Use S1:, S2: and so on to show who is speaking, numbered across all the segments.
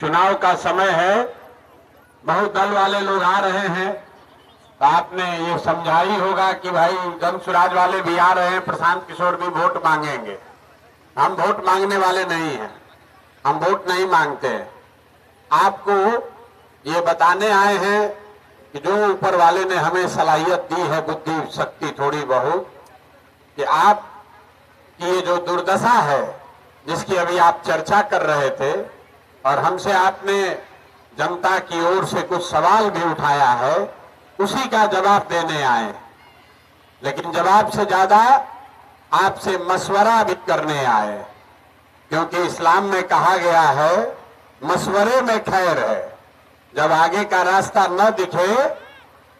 S1: चुनाव का समय है, बहुत दल वाले लोग आ रहे हैं, तो आपने ये समझा ही होगा कि भाई जन स्वराज वाले भी आ रहे हैं, प्रशांत किशोर भी वोट मांगेंगे। हम वोट मांगने वाले नहीं हैं, हम वोट नहीं मांगते हैं। आपको ये बताने आए हैं कि जो ऊपर वाले ने हमें सलाहियत दी है, बुद्धि शक्ति थोड़ी बहुत, कि आप की ये जो दुर्दशा है जिसकी अभी आप चर्चा कर रहे थे, और हमसे आपने जनता की ओर से कुछ सवाल भी उठाया है, उसी का जवाब देने आए। लेकिन जवाब से ज्यादा आपसे मशवरा भी करने आए, क्योंकि इस्लाम में कहा गया है मशवरे में खैर है। जब आगे का रास्ता न दिखे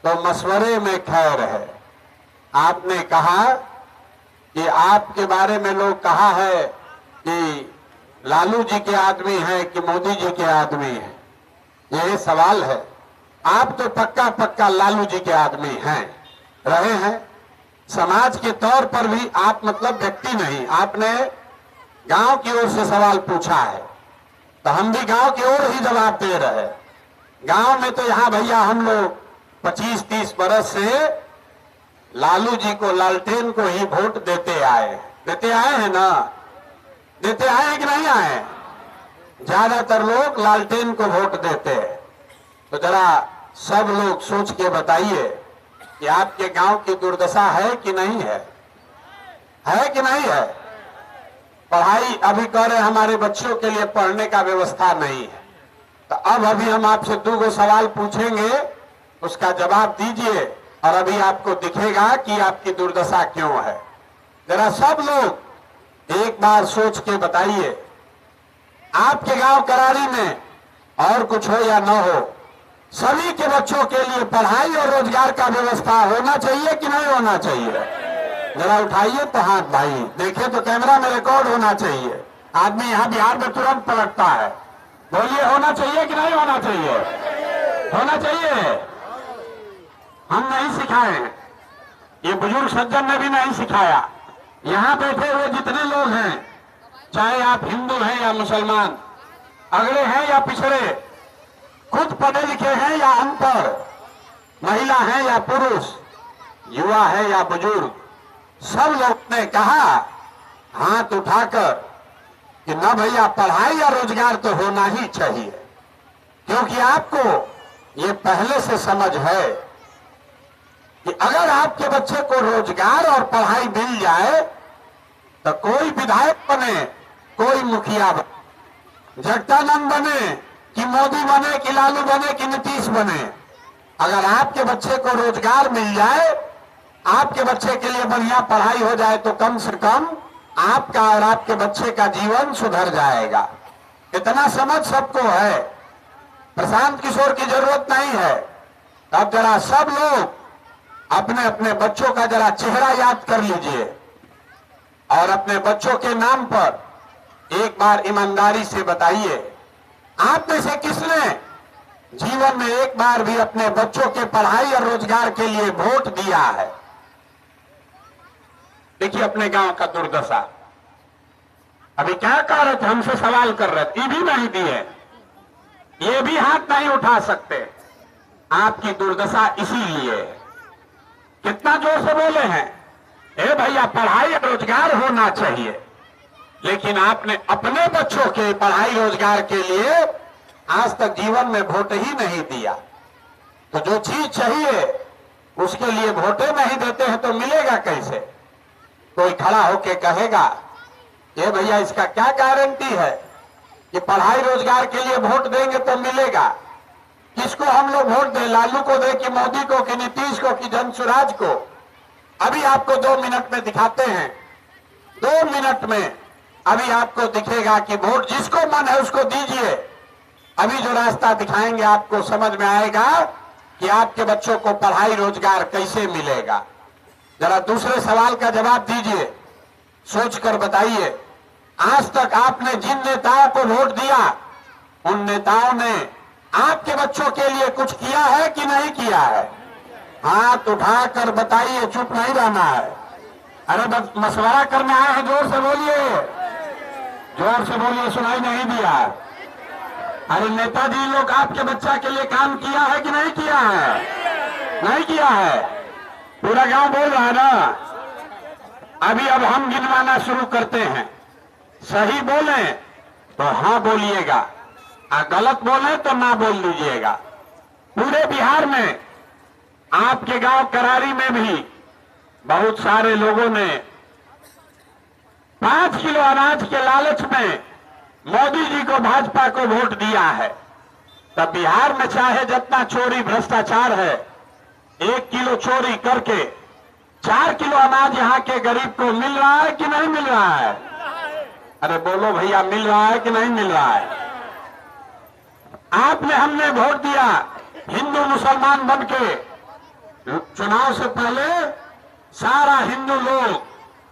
S1: तो मशवरे में खैर है। आपने कहा कि आपके बारे में लोग कहा है कि लालू जी के आदमी हैं कि मोदी जी के आदमी हैं, ये सवाल है। आप तो पक्का पक्का लालू जी के आदमी हैं, रहे हैं। समाज के तौर पर भी आप मतलब व्यक्ति नहीं, आपने गांव की ओर से सवाल पूछा है, तो हम भी गांव की ओर ही जवाब दे रहे हैं। गांव में तो यहाँ भैया हम लोग 25-30 बरस से लालू जी को, लालटेन को ही वोट देते आए हैं ना, देते आए हैं कि नहीं आए? ज्यादातर लोग लालटेन को वोट देते हैं। तो जरा सब लोग सोच के बताइए कि आपके गांव की दुर्दशा है कि नहीं है? है कि नहीं है? पढ़ाई अभी कह रहे हमारे बच्चों के लिए पढ़ने का व्यवस्था नहीं है, तो अब अभी हम आपसे 2 सवाल पूछेंगे, उसका जवाब दीजिए, और अभी आपको दिखेगा कि आपकी दुर्दशा क्यों है। जरा सब लोग एक बार सोच के बताइए, आपके गांव करारी में और कुछ हो या न हो, सभी के बच्चों के लिए पढ़ाई और रोजगार का व्यवस्था होना चाहिए कि नहीं होना चाहिए? जरा उठाइए तो हाथ भाई, देखे तो कैमरा में रिकॉर्ड होना चाहिए। आदमी यहाँ बिहार में तुरंत पलटता है। बोलिए, होना चाहिए कि नहीं होना चाहिए? होना चाहिए। हम नहीं सिखाए, ये बुजुर्ग सज्जन ने भी नहीं सिखाया। यहाँ बैठे हुए जितने लोग हैं, चाहे आप हिंदू हैं या मुसलमान, अगड़े हैं या पिछड़े, खुद पढ़े लिखे हैं या अनपढ़, महिला है या पुरुष, युवा है या बुजुर्ग, सब लोग ने कहा हाथ उठाकर कि न भैया, पढ़ाई या रोजगार तो होना ही चाहिए। क्योंकि आपको ये पहले से समझ है कि अगर आपके बच्चे को रोजगार और पढ़ाई मिल जाए तो कोई विधायक बने, कोई मुखिया बने, जगदानंद बने कि मोदी बने कि लालू बने कि नीतीश बने, अगर आपके बच्चे को रोजगार मिल जाए, आपके बच्चे के लिए बढ़िया पढ़ाई हो जाए, तो कम से कम आपका और आपके बच्चे का जीवन सुधर जाएगा। इतना समझ सबको है, प्रशांत किशोर की जरूरत नहीं है। अब जरा सब लोग अपने अपने बच्चों का जरा चेहरा याद कर लीजिए, और अपने बच्चों के नाम पर एक बार ईमानदारी से बताइए, आप में से किसने जीवन में एक बार भी अपने बच्चों के पढ़ाई और रोजगार के लिए वोट दिया है? देखिए अपने गांव का दुर्दशा। अभी क्या कह रहे थे, हमसे सवाल कर रहे थे, भी नहीं दिए, ये भी हाथ नहीं उठा सकते। आपकी दुर्दशा इसीलिए है। कितना जोर से बोले हैं, ए भैया पढ़ाई और रोजगार होना चाहिए, लेकिन आपने अपने बच्चों के पढ़ाई रोजगार के लिए आज तक जीवन में वोट ही नहीं दिया। तो जो चीज चाहिए उसके लिए वोटे नहीं देते हैं तो मिलेगा कैसे? कोई खड़ा होके कहेगा, ये भैया इसका क्या गारंटी है कि पढ़ाई रोजगार के लिए वोट देंगे तो मिलेगा? किसको हम लोग वोट दें, लालू को दे कि मोदी को कि नीतीश को कि जन स्वराज को? अभी आपको 2 मिनट में दिखाते हैं, 2 मिनट में अभी आपको दिखेगा कि वोट जिसको मन है उसको दीजिए। अभी जो रास्ता दिखाएंगे आपको समझ में आएगा कि आपके बच्चों को पढ़ाई रोजगार कैसे मिलेगा। जरा दूसरे सवाल का जवाब दीजिए, सोचकर बताइए, आज तक आपने जिन नेताओं को वोट दिया, उन नेताओं ने आपके बच्चों के लिए कुछ किया है कि नहीं किया है? हाथ उठाकर बताइए, चुप नहीं रहना है। अरे बस मशवरा करने आए हैं, जोर से बोलिए, जोर से बोलिए, सुनाई नहीं दिया। अरे नेताजी लोग आपके बच्चा के लिए काम किया है कि नहीं किया है? नहीं किया है। पूरा गांव बोल रहा है ना। अभी अब हम गिनवाना शुरू करते हैं। सही बोले तो हाँ बोलिएगा, और गलत बोले तो ना बोल दीजिएगा। पूरे बिहार में आपके गांव करारी में भी बहुत सारे लोगों ने 5 किलो अनाज के लालच में मोदी जी को, भाजपा को वोट दिया है। तब बिहार में चाहे जितना चोरी भ्रष्टाचार है, 1 किलो चोरी करके 4 किलो अनाज यहाँ के गरीब को मिल रहा है कि नहीं मिल रहा है? अरे बोलो भैया, मिल रहा है कि नहीं मिल रहा है? आपने हमने वोट दिया हिंदू मुसलमान बनके। चुनाव से पहले सारा हिंदू लोग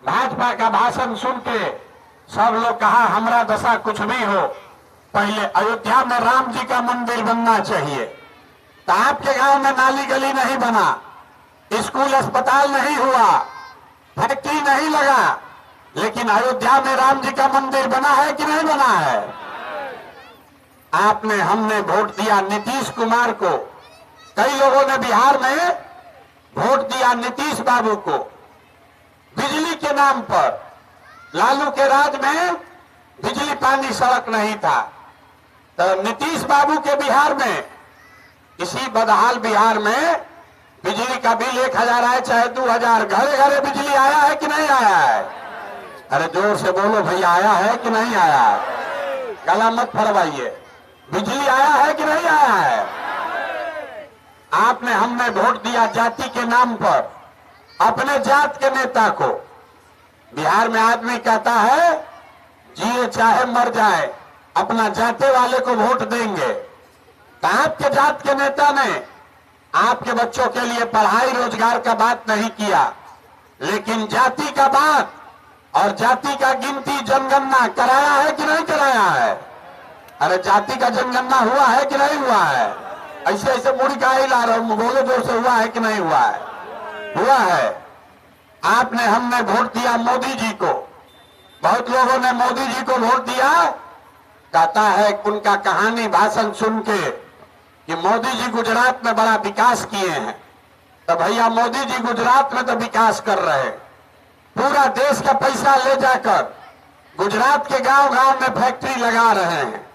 S1: भाजपा का भाषण सुन के सब लोग कहा हमारा दशा कुछ भी हो, पहले अयोध्या में राम जी का मंदिर बनना चाहिए। तो आपके गांव में नाली गली नहीं बना, स्कूल अस्पताल नहीं हुआ, फैक्ट्री नहीं लगा, लेकिन अयोध्या में राम जी का मंदिर बना है कि नहीं बना है? आपने हमने वोट दिया नीतीश कुमार को। कई लोगों ने बिहार में वोट दिया नीतीश बाबू को बिजली के नाम पर। लालू के राज में बिजली पानी सड़क नहीं था, तो नीतीश बाबू के बिहार में, इसी बदहाल बिहार में बिजली का बिल 1000 आए चाहे 2000, घरे घरे बिजली आया है कि नहीं आया है? अरे जोर से बोलो भैया, आया है कि नहीं आया है? गला मत फरवाइए। बिजली आया है कि नहीं आया है? आपने हमने वोट दिया जाति के नाम पर, अपने जात के नेता को। बिहार में आदमी कहता है जिए चाहे मर जाए, अपना जाते वाले को वोट देंगे। तो आपके जात के नेता ने आपके बच्चों के लिए पढ़ाई रोजगार का बात नहीं किया, लेकिन जाति का बात और जाति का गिनती जनगणना कराया है कि नहीं कराया है? अरे जाति का जनगणना हुआ है कि नहीं हुआ है? ऐसे ऐसे मुड़ी का ही ला रहा हूं, बोलो जोर से, हुआ है कि नहीं हुआ है? हुआ है। आपने हमने वोट दिया मोदी जी को। बहुत लोगों ने मोदी जी को वोट दिया, कहता है उनका कहानी भाषण सुन के कि मोदी जी गुजरात में बड़ा विकास किए हैं। तो भैया मोदी जी गुजरात में तो विकास कर रहे हैं, पूरा देश का पैसा ले जाकर गुजरात के गांव गांव में फैक्ट्री लगा रहे हैं।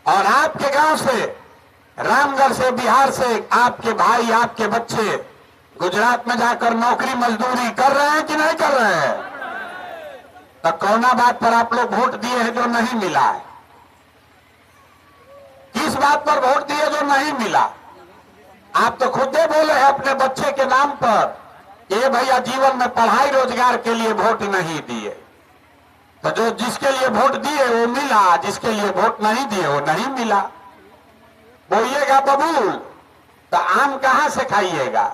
S1: और आपके गांव से, रामगढ़ से, बिहार से आपके भाई, आपके बच्चे गुजरात में जाकर नौकरी मजदूरी कर रहे हैं कि नहीं कर रहे हैं? तो कौना बात पर आप लोग वोट दिए हैं जो नहीं मिला है? किस बात पर वोट दिए जो नहीं मिला? आप तो खुद ही बोले हैं अपने बच्चे के नाम पर, ये भैया जीवन में पढ़ाई रोजगार के लिए वोट नहीं दिए। तो जो जिसके लिए वोट दिए वो मिला, जिसके लिए वोट नहीं दिए वो नहीं मिला। बोइएगा बबूल तो आम कहां से खाइएगा?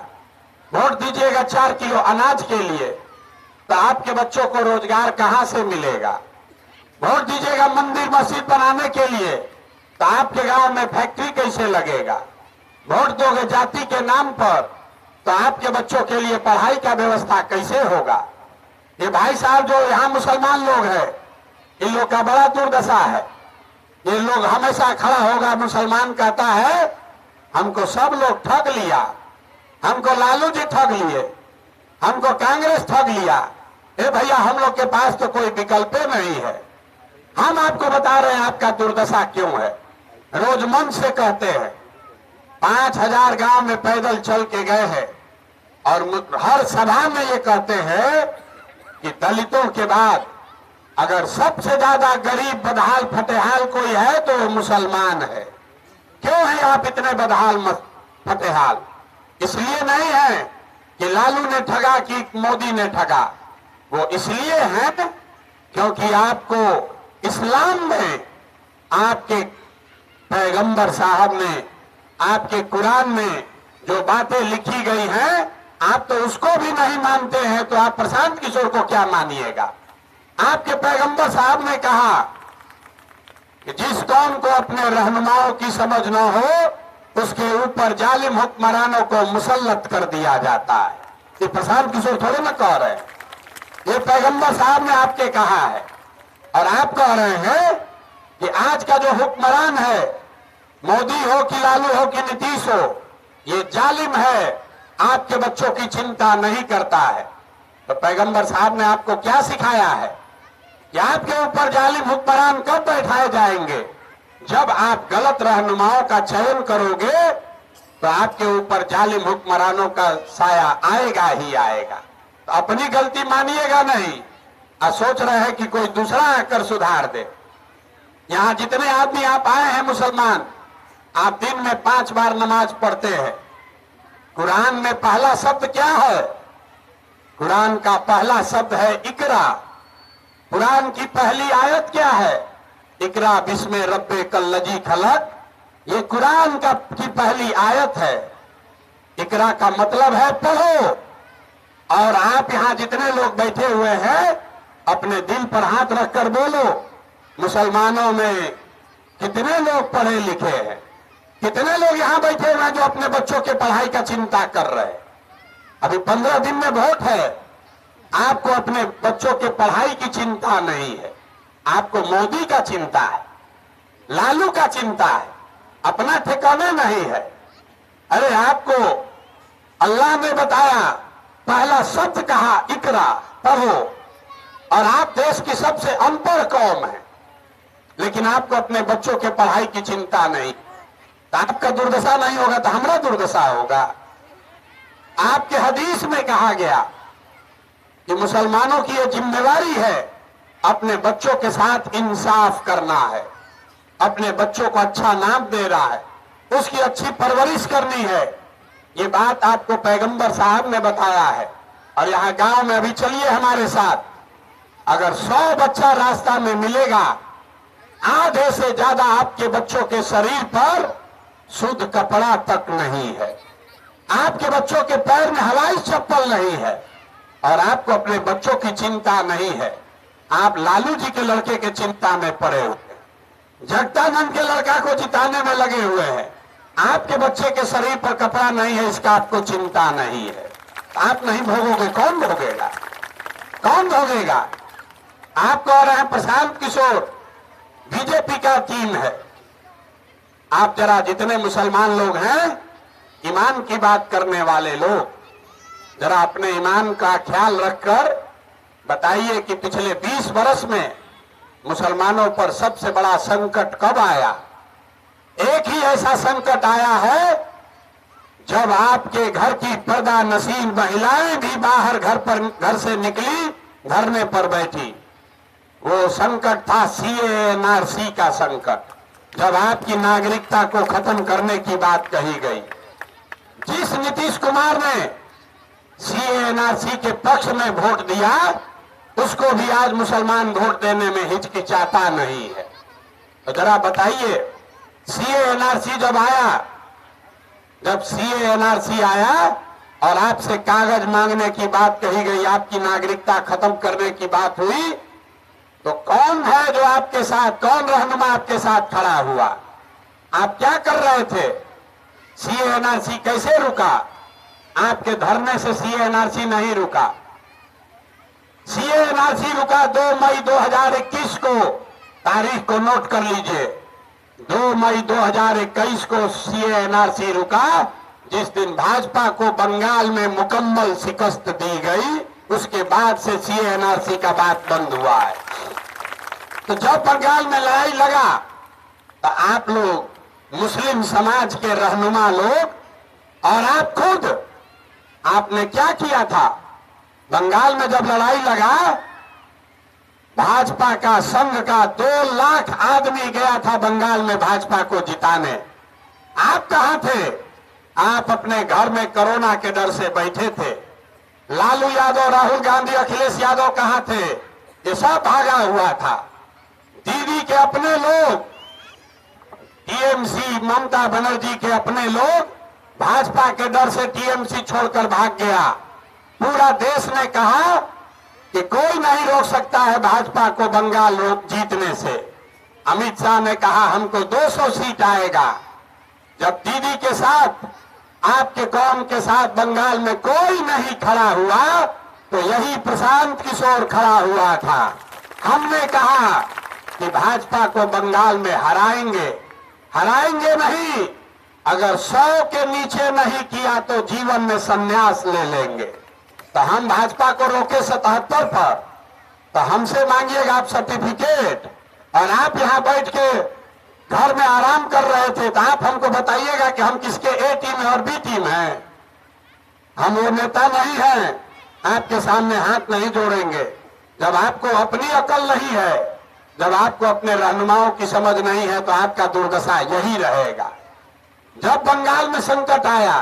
S1: वोट दीजिएगा 4 किलो अनाज के लिए, तो आपके बच्चों को रोजगार कहां से मिलेगा? वोट दीजिएगा मंदिर मस्जिद बनाने के लिए, तो आपके गांव में फैक्ट्री कैसे लगेगा? वोट दोगे जाति के नाम पर, तो आपके बच्चों के लिए पढ़ाई का व्यवस्था कैसे होगा? ये भाई साहब जो यहाँ मुसलमान लोग हैं, इन लोग का बड़ा दुर्दशा है। ये लोग हमेशा खड़ा होगा, मुसलमान कहता है हमको सब लोग ठग लिया, हमको लालू जी ठग लिए, हमको कांग्रेस ठग लिया। ए भैया, हम लोग के पास तो कोई विकल्प नहीं है। हम आपको बता रहे हैं आपका दुर्दशा क्यों है। रोज मन से कहते हैं, 5000 गांव में पैदल चल के गए हैं, और हर सभा में ये कहते हैं कि दलितों के बाद अगर सबसे ज्यादा गरीब बदहाल फटेहाल कोई है तो वो मुसलमान है। क्यों है आप इतने बदहाल फटेहाल? इसलिए नहीं है कि लालू ने ठगा कि मोदी ने ठगा, वो इसलिए है क्योंकि आपको इस्लाम में, आपके पैगंबर साहब ने, आपके कुरान में जो बातें लिखी गई हैं, आप तो उसको भी नहीं मानते हैं, तो आप प्रशांत किशोर को क्या मानिएगा? आपके पैगंबर साहब ने कहा कि जिस कौम को अपने रहनुमाओं की समझ न हो उसके ऊपर जालिम हुक्मरानों को मुसल्लत कर दिया जाता है। ये प्रशांत किशोर थोड़े ना कह रहे हैं, ये पैगंबर साहब ने आपके कहा है। और आप कह रहे हैं कि आज का जो हुक्मरान है मोदी हो कि लालू हो कि नीतीश हो, ये जालिम है, आपके बच्चों की चिंता नहीं करता है। तो पैगंबर साहब ने आपको क्या सिखाया है कि आपके ऊपर जालिम हुक्मरान कब बैठाए जाएंगे? जब आप गलत रहनुमाओं का चयन करोगे तो आपके ऊपर जालिम हुक्मरानों का साया आएगा ही आएगा। तो अपनी गलती मानिएगा नहीं और सोच रहे हैं कि कोई दूसरा आकर सुधार दे। यहां जितने आदमी आप आए हैं मुसलमान, आप दिन में 5 बार नमाज पढ़ते हैं। कुरान में पहला शब्द क्या है? कुरान का पहला शब्द है इकरा। कुरान की पहली आयत क्या है? इकरा बिस्मे रब्बे कल्लजी खलक। ये कुरान की पहली आयत है। इकरा का मतलब है पढ़ो। और आप यहां जितने लोग बैठे हुए हैं, अपने दिल पर हाथ रखकर बोलो, मुसलमानों में कितने लोग पढ़े लिखे हैं? कितने लोग यहां बैठे हुए हैं जो अपने बच्चों के पढ़ाई का चिंता कर रहे हैं? अभी 15 दिन में वोट है, आपको अपने बच्चों के पढ़ाई की चिंता नहीं है। आपको मोदी का चिंता है, लालू का चिंता है, अपना ठिकाना नहीं है। अरे आपको अल्लाह ने बताया, पहला शब्द कहा इकरा, पढ़ो। और आप देश की सबसे अनपढ़ कौम है, लेकिन आपको अपने बच्चों के पढ़ाई की चिंता नहीं। तो आपका दुर्दशा नहीं होगा तो हमारा दुर्दशा होगा। आपके हदीस में कहा गया कि मुसलमानों की यह जिम्मेवारी है अपने बच्चों के साथ इंसाफ करना है, अपने बच्चों को अच्छा नाम दे रहा है, उसकी अच्छी परवरिश करनी है। ये बात आपको पैगंबर साहब ने बताया है। और यहाँ गांव में अभी चलिए हमारे साथ, अगर 100 बच्चा रास्ता में मिलेगा, आधे से ज्यादा आपके बच्चों के शरीर पर शुद्ध कपड़ा तक नहीं है, आपके बच्चों के पैर में हवाई चप्पल नहीं है, और आपको अपने बच्चों की चिंता नहीं है। आप लालू जी के लड़के के चिंता में पड़े हुए हैं, जगदानंद के लड़का को जिताने में लगे हुए हैं। आपके बच्चे के शरीर पर कपड़ा नहीं है, इसका आपको चिंता नहीं है। आप नहीं भोगोगे, कौन भोगेगा? कौन भोगेगा? आप कह रहे हैं प्रशांत किशोर बीजेपी का टीम है। आप जरा जितने मुसलमान लोग हैं, ईमान की बात करने वाले लोग, जरा अपने ईमान का ख्याल रखकर बताइए कि पिछले 20 वर्ष में मुसलमानों पर सबसे बड़ा संकट कब आया? एक ही ऐसा संकट आया है जब आपके घर की पर्दा नसीन महिलाएं भी बाहर घर से निकली, धरने पर बैठी। वो संकट था CAA-NRC का संकट, जब आपकी नागरिकता को खत्म करने की बात कही गई। जिस नीतीश कुमार ने CAA-NRC के पक्ष में वोट दिया, उसको भी आज मुसलमान वोट देने में हिचकिचाता नहीं है। तो जरा बताइए, CAA-NRC जब CAA-NRC आया और आपसे कागज मांगने की बात कही गई, आपकी नागरिकता खत्म करने की बात हुई, तो कौन है जो आपके साथ, कौन रहनुमा आपके साथ खड़ा हुआ? आप क्या कर रहे थे? CAA-NRC कैसे रुका? आपके धरने से CAA-NRC नहीं रुका। CAA-NRC रुका 2 मई 2021 को, तारीख को नोट कर लीजिए। 2 मई 2021 को CAA-NRC रुका, जिस दिन भाजपा को बंगाल में मुकम्मल शिकस्त दी गई। उसके बाद से CAA-NRC का बात बंद हुआ है। तो जब बंगाल में लड़ाई लगा तो आप लोग, मुस्लिम समाज के रहनुमा लोग और आप खुद, आपने क्या किया था? बंगाल में जब लड़ाई लगा, भाजपा का संघ का 2 लाख आदमी गया था बंगाल में भाजपा को जिताने। आप कहां थे? आप अपने घर में कोरोना के डर से बैठे थे। लालू यादव, राहुल गांधी, अखिलेश यादव कहां थे? ये सब भागा हुआ था। दीदी के अपने लोग, TMC ममता बनर्जी के अपने लोग भाजपा के डर से TMC छोड़कर भाग गया। पूरा देश ने कहा कि कोई नहीं रोक सकता है भाजपा को बंगाल जीतने से। अमित शाह ने कहा हमको 200 सीट आएगा। जब दीदी के साथ, आपके कौम के साथ बंगाल में कोई नहीं खड़ा हुआ, तो यही प्रशांत किशोर खड़ा हुआ था। हमने कहा कि भाजपा को बंगाल में हराएंगे। हराएंगे नहीं। अगर 100 के नीचे नहीं किया तो जीवन में संन्यास ले लेंगे। तो हम भाजपा को रोके 77 पर, तो हमसे मांगिएगा आप सर्टिफिकेट। और आप यहां बैठ के घर में आराम कर रहे थे, तो आप हमको बताइएगा कि हम किसके ए टीम है और बी टीम है। हम वो नेता नहीं हैं, आपके सामने हाथ नहीं जोड़ेंगे। जब आपको अपनी अकल नहीं है, जब आपको अपने रहनुमाओं की समझ नहीं है, तो आपका दुर्दशा यही रहेगा। जब बंगाल में संकट आया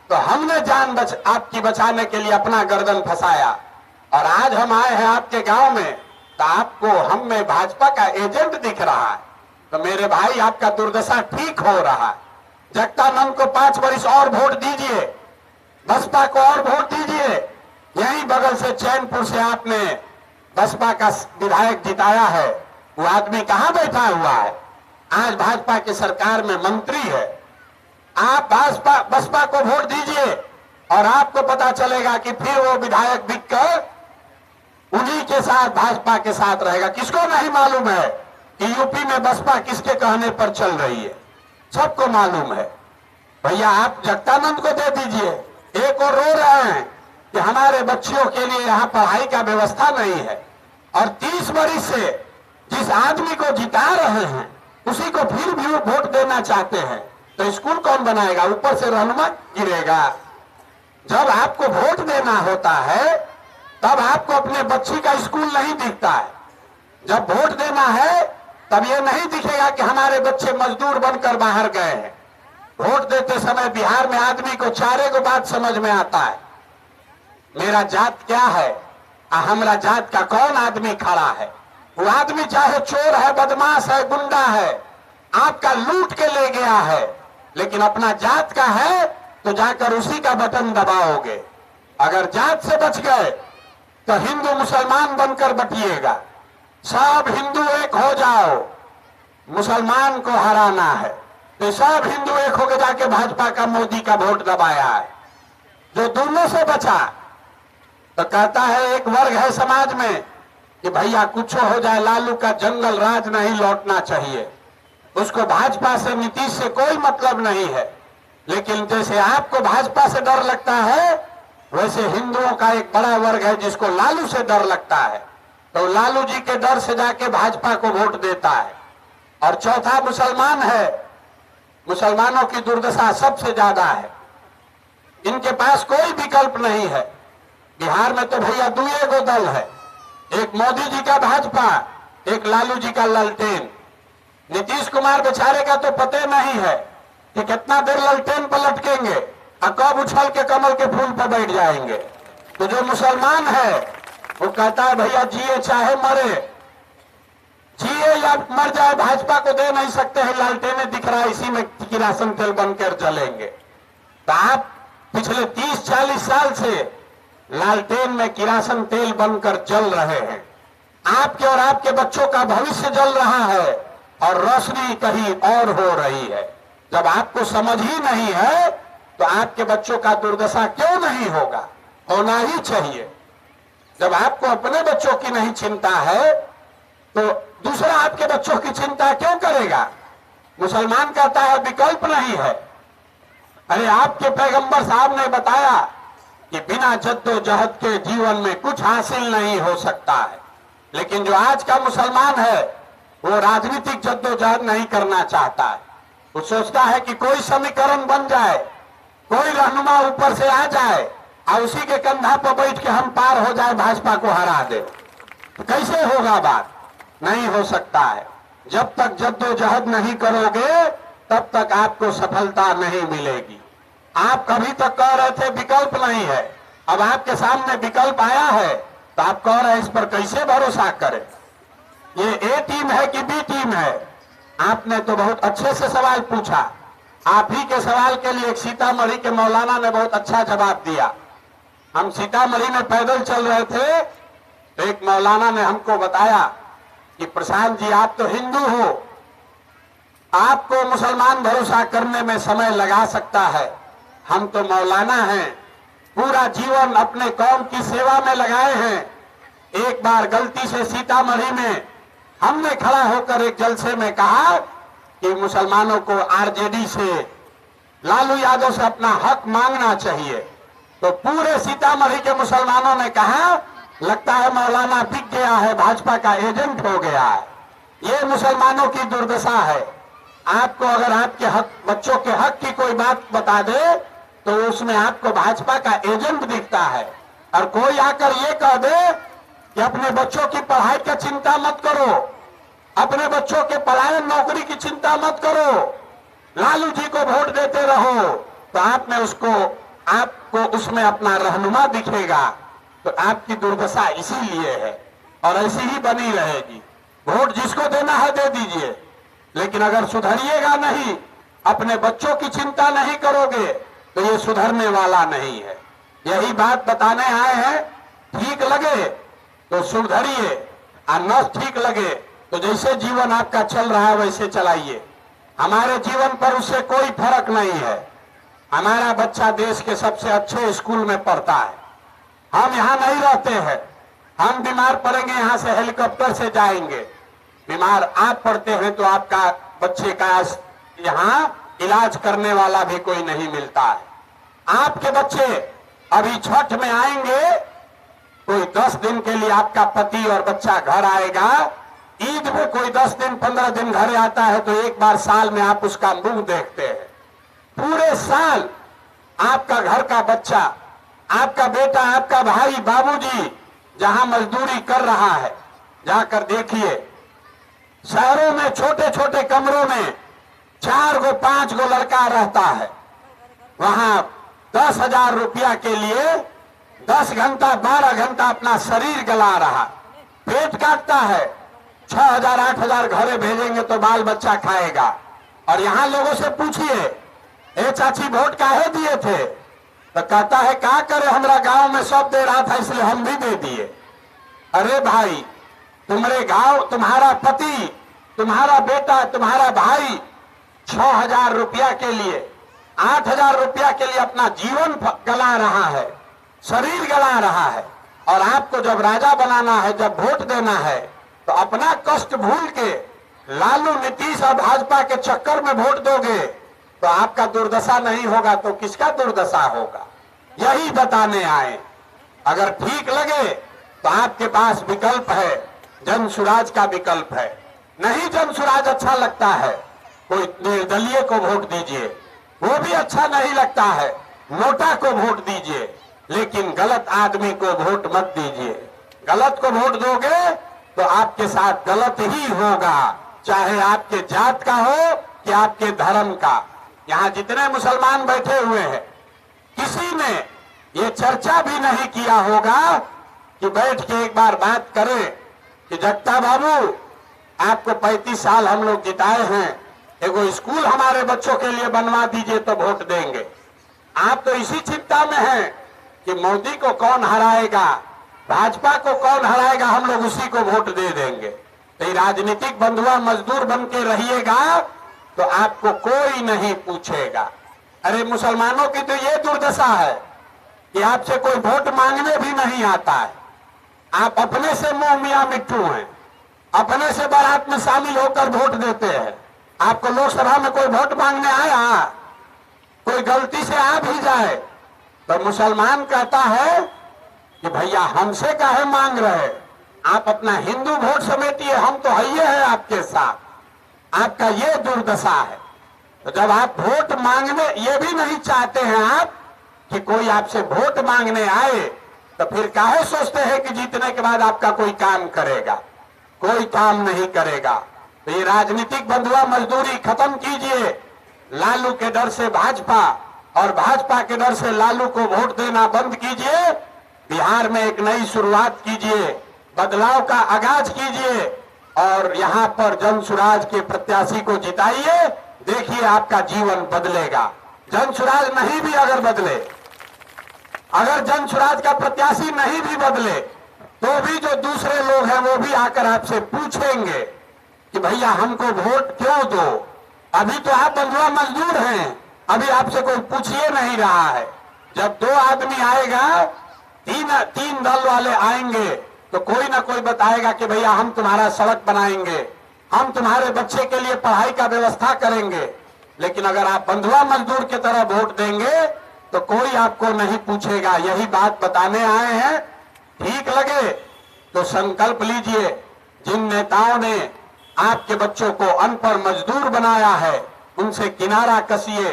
S1: तो हमने जान आपकी बचाने के लिए अपना गर्दन फंसाया, और आज हम आए हैं आपके गांव में तो आपको हम में भाजपा का एजेंट दिख रहा है। तो मेरे भाई, आपका दुर्दशा ठीक हो रहा है। जगदानंद को 5 वर्ष और वोट दीजिए, बसपा को और वोट दीजिए। यहीं बगल से चैनपुर से आपने बसपा का विधायक जिताया है, वो आदमी कहां बैठा हुआ है? आज भाजपा की सरकार में मंत्री है। आप बसपा को वोट दीजिए और आपको पता चलेगा कि फिर वो विधायक बिककर उन्हीं के साथ, भाजपा के साथ रहेगा। किसको नहीं मालूम है कि यूपी में बसपा किसके कहने पर चल रही है? सबको मालूम है। भैया, आप जगदानंद को दे दीजिए। एक और रो रहे हैं कि हमारे बच्चियों के लिए यहाँ पढ़ाई का व्यवस्था नहीं है, और 30 वर्ष से जिस आदमी को जिता रहे हैं उसी को फिर भी वोट देना चाहते हैं, तो स्कूल कौन बनाएगा? ऊपर से रहनुमा गिरेगा। जब आपको वोट देना होता है तब आपको अपने बच्ची का स्कूल नहीं दिखता है। जब वोट देना है तब ये नहीं दिखेगा कि हमारे बच्चे मजदूर बनकर बाहर गए हैं। वोट देते समय बिहार में आदमी को चारे को बात समझ में आता है, मेरा जात क्या है, हमारा जात का कौन आदमी खड़ा है। वो आदमी चाहे चोर है, बदमाश है, गुंडा है, आपका लूट के ले गया है, लेकिन अपना जात का है तो जाकर उसी का बटन दबाओगे। अगर जात से बच गए तो हिंदू मुसलमान बनकर बटिएगा। सब हिंदू एक हो जाओ, मुसलमान को हराना है। तो सब हिंदू एक होकर जाके भाजपा का, मोदी का वोट दबाया है। जो दोनों से बचा तो कहता है एक वर्ग है समाज में कि भैया कुछ हो जाए, लालू का जंगल राज नहीं लौटना चाहिए। उसको भाजपा से, नीतीश से कोई मतलब नहीं है। लेकिन जैसे आपको भाजपा से डर लगता है, वैसे हिंदुओं का एक बड़ा वर्ग है जिसको लालू से डर लगता है, तो लालू जी के डर से जाके भाजपा को वोट देता है। और चौथा मुसलमान है। मुसलमानों की दुर्दशा सबसे ज्यादा है, इनके पास कोई विकल्प नहीं है। बिहार में तो भैया दुए गो दल है, एक मोदी जी का भाजपा, एक लालू जी का ललटेन। नीतीश कुमार बेचारे का तो पता नहीं है कि कितना देर ललटेन पर लटकेंगे और कब उछल के कमल के फूल पर बैठ जाएंगे। तो जो मुसलमान है वो कहता है भैया जिए चाहे मरे, जिए या मर जाए, भाजपा को दे नहीं सकते हैं। लालटेने दिख रहा है, इसी में किरासन तेल बनकर जलेंगे। तो आप पिछले 30-40 साल से लालटेन में किरासन तेल बनकर जल रहे हैं। आपके और आपके बच्चों का भविष्य जल रहा है और रोशनी कहीं और हो रही है। जब आपको समझ ही नहीं है तो आपके बच्चों का दुर्दशा क्यों नहीं होगा? होना ही चाहिए। जब आपको अपने बच्चों की नहीं चिंता है तो दूसरा आपके बच्चों की चिंता क्यों करेगा? मुसलमान कहता है विकल्प नहीं है। अरे आपके पैगंबर साहब ने बताया कि बिना जद्दोजहद के जीवन में कुछ हासिल नहीं हो सकता है। लेकिन जो आज का मुसलमान है वो राजनीतिक जद्दोजहद नहीं करना चाहता है। वो सोचता है कि कोई समीकरण बन जाए, कोई रहनुमा ऊपर से आ जाए और उसी के कंधा पर बैठ के हम पार हो जाए, भाजपा को हरा दे। तो कैसे होगा बात? नहीं हो सकता है। जब तक जद्दोजहद नहीं करोगे तब तक आपको सफलता नहीं मिलेगी। आप कभी तक कह रहे थे विकल्प नहीं है, अब आपके सामने विकल्प आया है तो आप कह रहे हैं इस पर कैसे भरोसा करें? ये ए टीम है कि बी टीम है? आपने तो बहुत अच्छे से सवाल पूछा। आप ही के सवाल के लिए एक सीतामढ़ी के मौलाना ने बहुत अच्छा जवाब दिया। हम सीतामढ़ी में पैदल चल रहे थे तो एक मौलाना ने हमको बताया कि प्रशांत जी आप तो हिंदू हो, आपको मुसलमान भरोसा करने में समय लगा सकता है, हम तो मौलाना हैं, पूरा जीवन अपने कौम की सेवा में लगाए हैं। एक बार गलती से सीतामढ़ी में हमने खड़ा होकर एक जलसे में कहा कि मुसलमानों को आरजेडी से, लालू यादव से अपना हक मांगना चाहिए। तो पूरे सीतामढ़ी के मुसलमानों ने कहा लगता है मौलाना बिक गया है, भाजपा का एजेंट हो गया है। ये मुसलमानों की दुर्दशा है। आपको अगर आपके हक, बच्चों के हक की कोई बात बता दे तो उसमें आपको भाजपा का एजेंट दिखता है। और कोई आकर ये कह दे कि अपने बच्चों की पढ़ाई का चिंता मत करो, अपने बच्चों के पलायन नौकरी की चिंता मत करो, लालू जी को वोट देते रहो, तो आपको उसमें अपना रहनुमा दिखेगा। तो आपकी दुर्दशा इसीलिए है और ऐसी ही बनी रहेगी। वोट जिसको देना है दे दीजिए, लेकिन अगर सुधरिएगा नहीं, अपने बच्चों की चिंता नहीं करोगे तो ये सुधरने वाला नहीं है। यही बात बताने आए हैं। ठीक लगे तो सुधरिए और न ठीक लगे तो जैसे जीवन आपका चल रहा है वैसे चलाइए। हमारे जीवन पर उससे कोई फर्क नहीं है। हमारा बच्चा देश के सबसे अच्छे स्कूल में पढ़ता है। हम यहाँ नहीं रहते हैं, हम बीमार पड़ेंगे यहां से हेलीकॉप्टर से जाएंगे। बीमार आप पड़ते हैं तो आपका बच्चे का यहाँ इलाज करने वाला भी कोई नहीं मिलता है। आपके बच्चे अभी छठ में आएंगे, कोई 10 दिन के लिए आपका पति और बच्चा घर आएगा। ईद में कोई 10 दिन 15 दिन घर आता है तो एक बार साल में आप उसका मुंह देखते हैं। पूरे साल आपका घर का बच्चा, आपका बेटा, आपका भाई, बाबूजी जहां मजदूरी कर रहा है, जाकर देखिए। शहरों में छोटे छोटे कमरों में 4 गो 5 गो लड़का रहता है। वहां 10,000 रुपया के लिए 10 घंटा 12 घंटा अपना शरीर गला रहा, पेट काटता है। 6,000 8,000 घरे भेजेंगे तो बाल बच्चा खाएगा। और यहां लोगों से पूछिए, ए चाची वोट काहे दिए थे? तो कहता है क्या करे, हमारा गांव में सब दे रहा था इसलिए हम भी दे दिए। अरे भाई, तुम्हारे गांव, तुम्हारा पति, तुम्हारा बेटा, तुम्हारा भाई 6,000 रुपया के लिए, 8,000 रुपया के लिए अपना जीवन गला रहा है, शरीर गला रहा है। और आपको जब राजा बनाना है, जब वोट देना है, तो अपना कष्ट भूल के लालू, नीतीश और भाजपा के चक्कर में वोट दोगे तो आपका दुर्दशा नहीं होगा तो किसका दुर्दशा होगा? यही बताने आए। अगर ठीक लगे तो आपके पास विकल्प है, जन सुराज का विकल्प है। नहीं जन सुराज अच्छा लगता है, कोई निर्दलीय को वोट दीजिए। वो भी अच्छा नहीं लगता है, नोटा को वोट दीजिए। लेकिन गलत आदमी को वोट मत दीजिए। गलत को वोट दोगे तो आपके साथ गलत ही होगा, चाहे आपके जात का हो कि आपके धर्म का। यहाँ जितने मुसलमान बैठे हुए हैं, किसी ने ये चर्चा भी नहीं किया होगा कि बैठ के एक बार बात करें कि जगता बाबू, आपको 35 साल हम लोग जिताए हैं, एगो स्कूल हमारे बच्चों के लिए बनवा दीजिए तो वोट देंगे। आप तो इसी चिंता में हैं कि मोदी को कौन हराएगा, भाजपा को कौन हराएगा, हम लोग उसी को वोट दे देंगे। तो राजनीतिक बंधुआ मजदूर बन के रहिएगा तो आपको कोई नहीं पूछेगा। अरे मुसलमानों की तो ये दुर्दशा है कि आपसे कोई वोट मांगने भी नहीं आता है। आप अपने से मुंह मियां मिट्ठू हैं, अपने से बारात में शामिल होकर वोट देते हैं। आपको लोकसभा में कोई वोट मांगने आया, कोई गलती से आ भी जाए तो मुसलमान कहता है कि भैया हमसे काहे मांग रहे, आप अपना हिंदू वोट समेटिए, हम तो है आपके साथ। आपका ये दुर्दशा है। तो जब आप वोट मांगने, ये भी नहीं चाहते हैं आप कि कोई आपसे वोट मांगने आए, तो फिर काहे सोचते हैं कि जीतने के बाद आपका कोई काम करेगा? कोई काम नहीं करेगा। तो ये राजनीतिक बंधुआ मजदूरी खत्म कीजिए। लालू के डर से भाजपा और भाजपा के डर से लालू को वोट देना बंद कीजिए। बिहार में एक नई शुरुआत कीजिए, बदलाव का आगाज कीजिए और यहाँ पर जन सुराज के प्रत्याशी को जिताइए। देखिए आपका जीवन बदलेगा। जन सुराज नहीं भी अगर बदले, अगर जन सुराज का प्रत्याशी नहीं भी बदले, तो भी जो दूसरे लोग हैं वो भी आकर आपसे पूछेंगे कि भैया हमको वोट क्यों दो। अभी तो आप बंधुआ मजदूर हैं, अभी आपसे कोई पूछिए नहीं रहा है। जब 2 आदमी आएगा, तीन दल वाले आएंगे तो कोई ना कोई बताएगा कि भैया हम तुम्हारा सड़क बनाएंगे, हम तुम्हारे बच्चे के लिए पढ़ाई का व्यवस्था करेंगे। लेकिन अगर आप बंधुआ मजदूर की तरह वोट देंगे तो कोई आपको नहीं पूछेगा। यही बात बताने आए हैं। ठीक लगे तो संकल्प लीजिए। जिन नेताओं ने आपके बच्चों को अनपढ़ मजदूर बनाया है उनसे किनारा कसिए,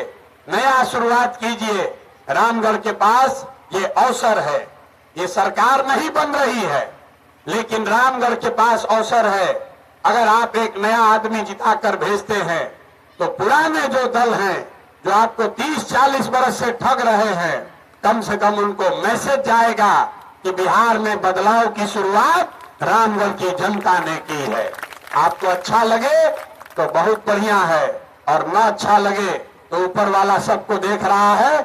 S1: नया शुरुआत कीजिए। रामगढ़ के पास ये अवसर है। ये सरकार नहीं बन रही है लेकिन रामगढ़ के पास अवसर है। अगर आप एक नया आदमी जिताकर भेजते हैं तो पुराने जो दल हैं जो आपको 30-40 बरस से ठग रहे हैं, कम से कम उनको मैसेज जाएगा कि बिहार में बदलाव की शुरुआत रामगढ़ की जनता ने की है। आपको अच्छा लगे तो बहुत बढ़िया है और न अच्छा लगे तो ऊपर वाला सबको देख रहा है।